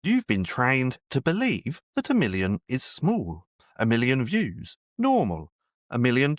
You've been trained to believe that a million is small, a million views, normal, $1 million,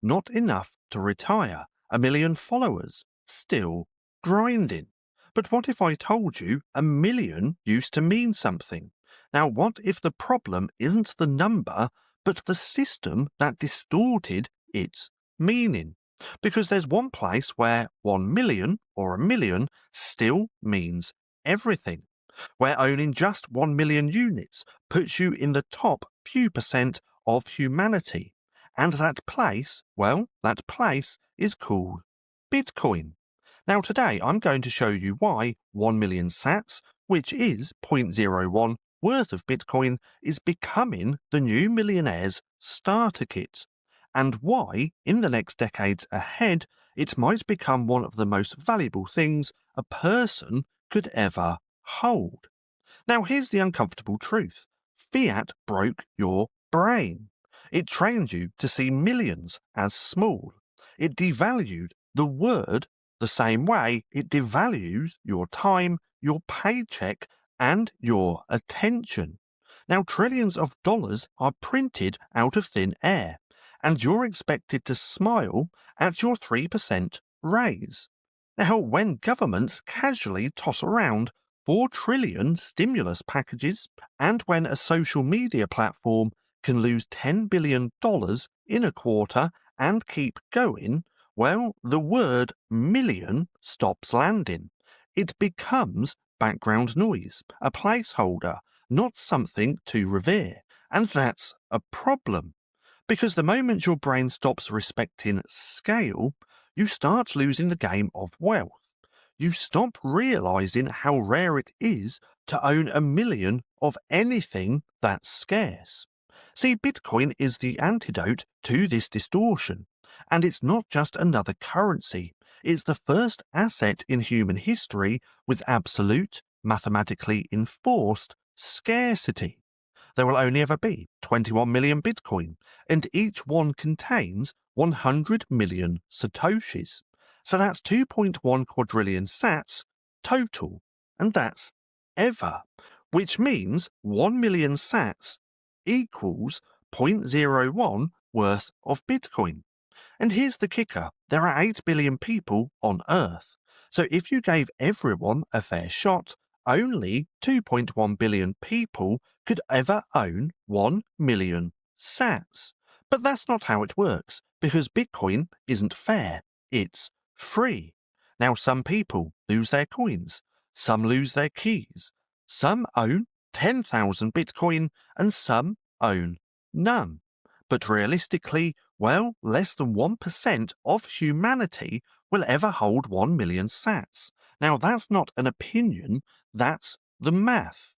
not enough to retire, a million followers, still grinding. But what if I told you a million used to mean something? Now, what if the problem isn't the number, but the system that distorted its meaning? Because there's one place where 1 million or a million still means everything, where owning just 1 million units puts you in the top few percent of humanity. And that place, well, that place is called Bitcoin. Now today I'm going to show you why 1 million sats, which is zero point 0.01 worth of Bitcoin, is becoming the new millionaire's starter kit, and why, in the next decades ahead, it might become one of the most valuable things a person could ever hold. Now here's the uncomfortable truth. Fiat broke your brain. It trained you to see millions as small. It devalued the word the same way it devalues your time, your paycheck, and your attention. Now trillions of dollars are printed out of thin air, and you're expected to smile at your 3% raise. Now, when governments casually toss around 4 trillion stimulus packages, and when a social media platform can lose $10 billion in a quarter and keep going, well, the word million stops landing. It becomes background noise, a placeholder, not something to revere. And that's a problem. Because the moment your brain stops respecting scale, you start losing the game of wealth. You stop realizing how rare it is to own a million of anything that's scarce. See, Bitcoin is the antidote to this distortion. And it's not just another currency. It's the first asset in human history with absolute, mathematically enforced scarcity. There will only ever be 21 million Bitcoin, and each one contains 100 million satoshis. So that's 2.1 quadrillion sats total, and that's ever, which means 1 million sats equals 0.01 worth of Bitcoin. And here's the kicker, there are 8 billion people on Earth. So if you gave everyone a fair shot, only 2.1 billion people could ever own 1 million sats. But that's not how it works, because Bitcoin isn't fair, it's free. Now some people lose their coins, some lose their keys, some own 10,000 Bitcoin, and some own none. But realistically, well, less than 1% of humanity will ever hold 1 million sats. Now that's not an opinion, that's the math.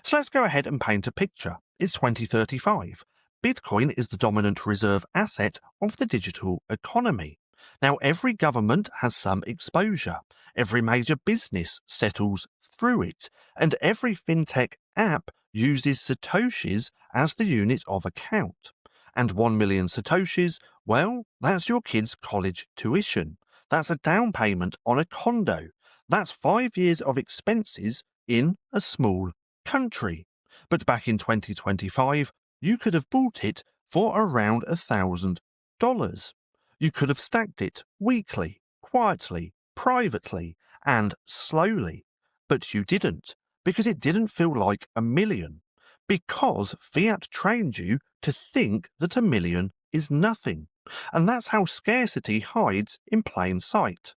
So let's go ahead and paint a picture. It's 2035. Bitcoin is the dominant reserve asset of the digital economy. Now every government has some exposure, every major business settles through it, and every fintech app uses satoshis as the unit of account. And 1 million satoshis, well, that's your kid's college tuition. That's a down payment on a condo. That's 5 years of expenses in a small country. But back in 2025, you could have bought it for around $1,000. You could have stacked it weekly, quietly, privately, and slowly. But you didn't, because it didn't feel like a million. Because fiat trained you to think that a million is nothing. And that's how scarcity hides in plain sight.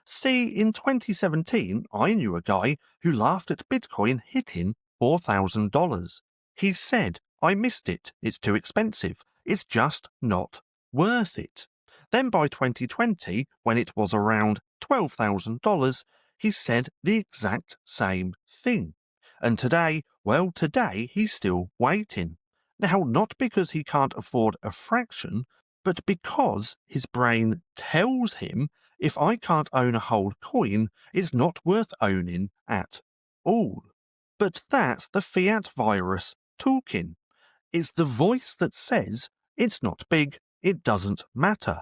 See, in 2017, I knew a guy who laughed at Bitcoin hitting $4,000. He said, I missed it, it's too expensive, it's just not worth it. Then by 2020, when it was around $12,000, he said the exact same thing. And today, well, today he's still waiting. Now, not because he can't afford a fraction, but because his brain tells him if I can't own a whole coin, it's not worth owning at all. But that's the fiat virus talking. It's the voice that says it's not big, it doesn't matter.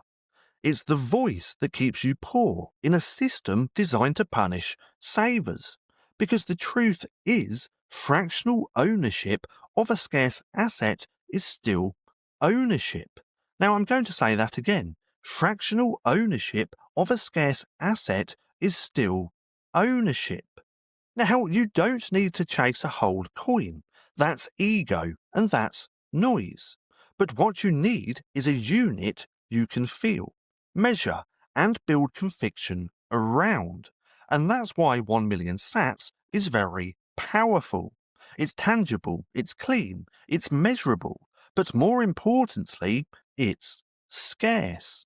It's the voice that keeps you poor in a system designed to punish savers. Because the truth is, fractional ownership of a scarce asset is still ownership. Now I'm going to say that again. Fractional ownership of a scarce asset is still ownership. Now, you don't need to chase a whole coin. That's ego and that's noise. But what you need is a unit you can feel, measure, and build conviction around. And that's why 1 million sats is very powerful. It's tangible, it's clean, it's measurable, but more importantly, it's scarce.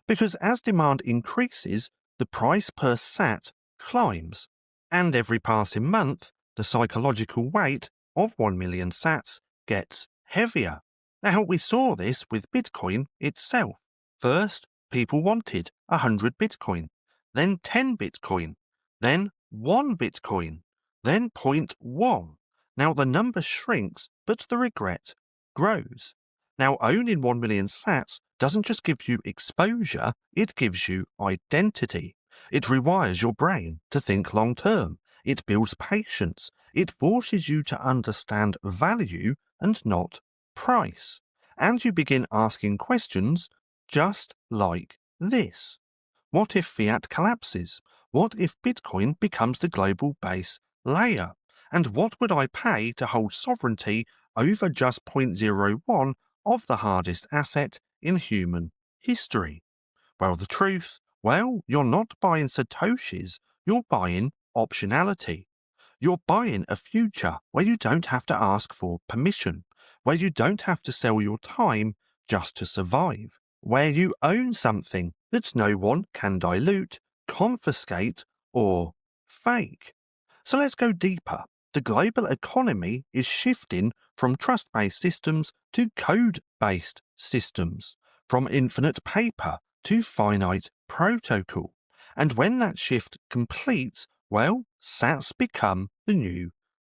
Because as demand increases, the price per sat climbs. And every passing month, the psychological weight of 1 million sats gets heavier. Now, we saw this with Bitcoin itself. First, people wanted 100 Bitcoin, then 10 Bitcoin, then 1 Bitcoin, then 0.1. Now, the number shrinks, but the regret grows. Now, owning 1 million sats doesn't just give you exposure, it gives you identity. It rewires your brain to think long term. It builds patience. It forces you to understand value and not price. And you begin asking questions just like this. What if fiat collapses? What if Bitcoin becomes the global base layer? And what would I pay to hold sovereignty over just 0.01 of the hardest asset in human history? Well, the truth, you're not buying satoshis, you're buying optionality. You're buying a future where you don't have to ask for permission, where you don't have to sell your time just to survive, where you own something that no one can dilute, confiscate, or fake. So let's go deeper. The global economy is shifting from trust-based systems to code-based systems, from infinite paper to finite protocol. And when that shift completes, sats become the new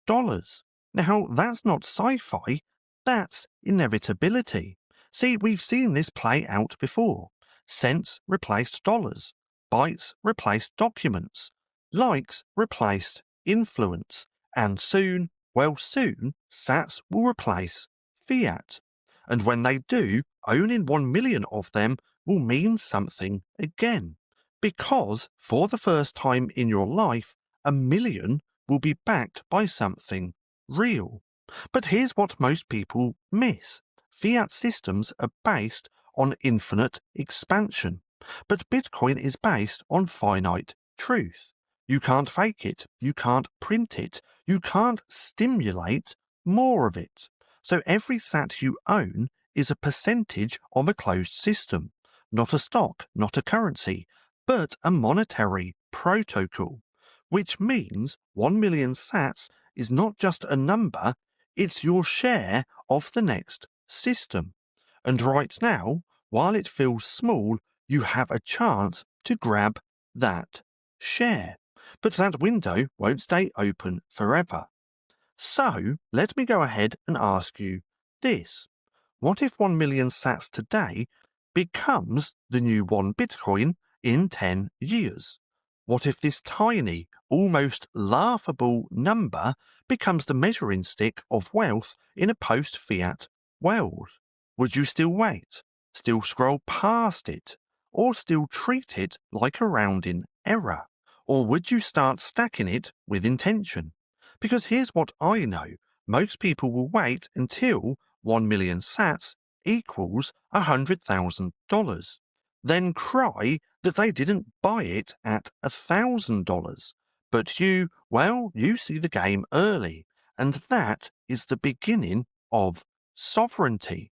dollars. Now, that's not sci-fi, that's inevitability. See, we've seen this play out before. Cents replaced dollars, bytes replaced documents, likes replaced influence, and soon, sats will replace fiat. And when they do, owning 1 million of them will mean something again. Because for the first time in your life, 1 million will be backed by something real. But here's what most people miss. Fiat systems are based on infinite expansion, but Bitcoin is based on finite truth. You can't fake it, you can't print it, you can't stimulate more of it. So every sat you own is a percentage of a closed system, not a stock, not a currency, but a monetary protocol, which means 1 million sats is not just a number, it's your share of the next system. And right now, while it feels small, you have a chance to grab that share. But that window won't stay open forever. So let me go ahead and ask you this. What if 1 million sats today becomes the new 1 Bitcoin in 10 years? What if this tiny, almost laughable number becomes the measuring stick of wealth in a post-fiat world? Would you still wait, still scroll past it, or still treat it like a rounding error? Or would you start stacking it with intention? Because here's what I know. Most people will wait until 1 million sats equals $100,000. Then cry that they didn't buy it at $1,000. But you see the game early. And that is the beginning of sovereignty.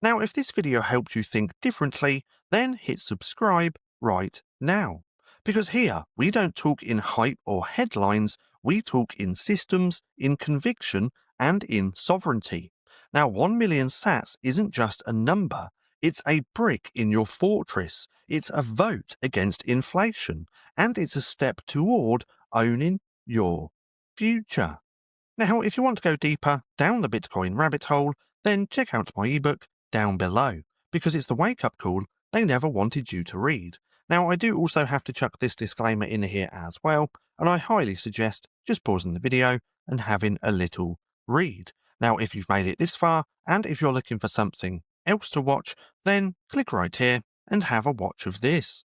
Now, if this video helped you think differently, then hit subscribe right now. Because here, we don't talk in hype or headlines, we talk in systems, in conviction, and in sovereignty. Now, 1 million sats isn't just a number, it's a brick in your fortress, it's a vote against inflation, and it's a step toward owning your future. Now, if you want to go deeper down the Bitcoin rabbit hole, then check out my ebook down below, because it's the wake-up call they never wanted you to read. Now, I do also have to chuck this disclaimer in here as well, and I highly suggest just pausing the video, and having a little read. Now, if you've made it this far, and if you're looking for something else to watch, then click right here and have a watch of this.